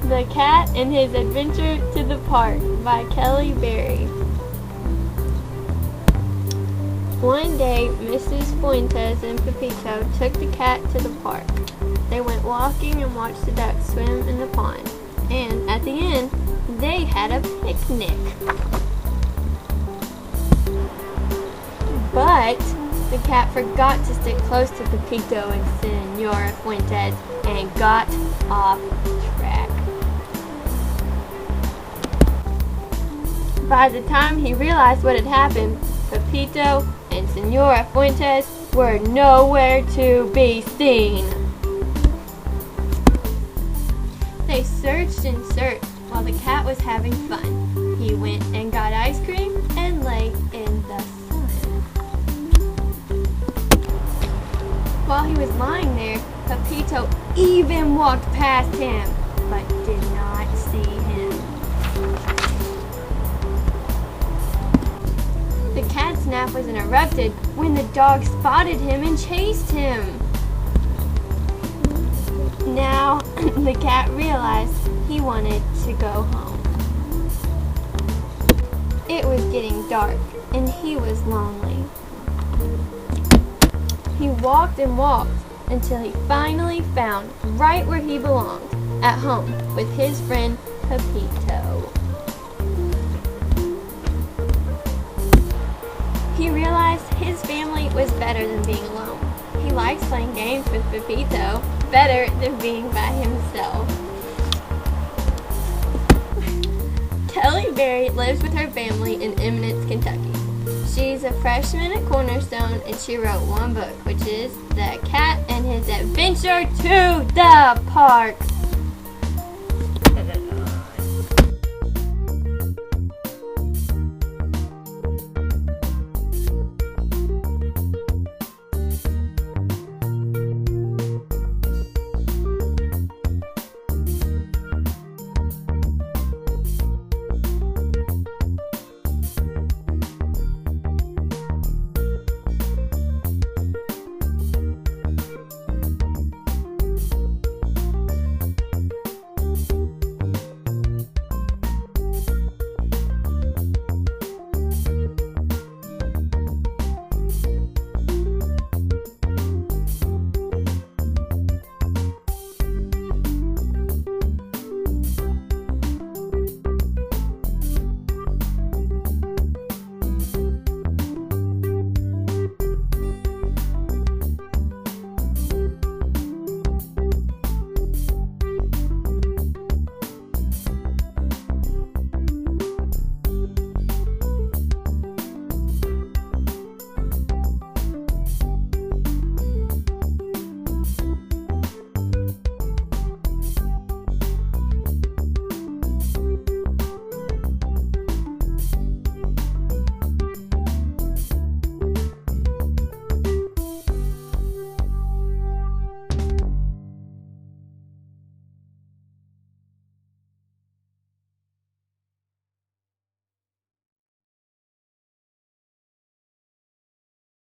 The Cat and His Adventure to the Park by Kelley. One day, Mrs. Fuentes and Pepito took the cat to the park. They went walking and watched the ducks swim in the pond. And at the end, they had a picnic. But the cat forgot to stick close to Pepito and Senora Fuentes and got off track. By the time he realized what had happened, Pepito and Senora Fuentes were nowhere to be seen. They searched and searched while the cat was having fun. He went and got ice cream and lay in the sun. While he was lying there, Pepito even walked past him, but did not see him. The cat's nap was interrupted when the dog spotted him and chased him. Now, the cat realized he wanted to go home. It was getting dark, and he was lonely. He walked and walked until he finally found right where he belonged, at home with his friend Pepito. He realized his family was better than being alone. He likes playing games with Pepito better than being by himself. Kelley lives with her family in Eminence, Kentucky. She's a freshman at Cornerstone, and she wrote one book, which is The Cat and His Adventure to the Park.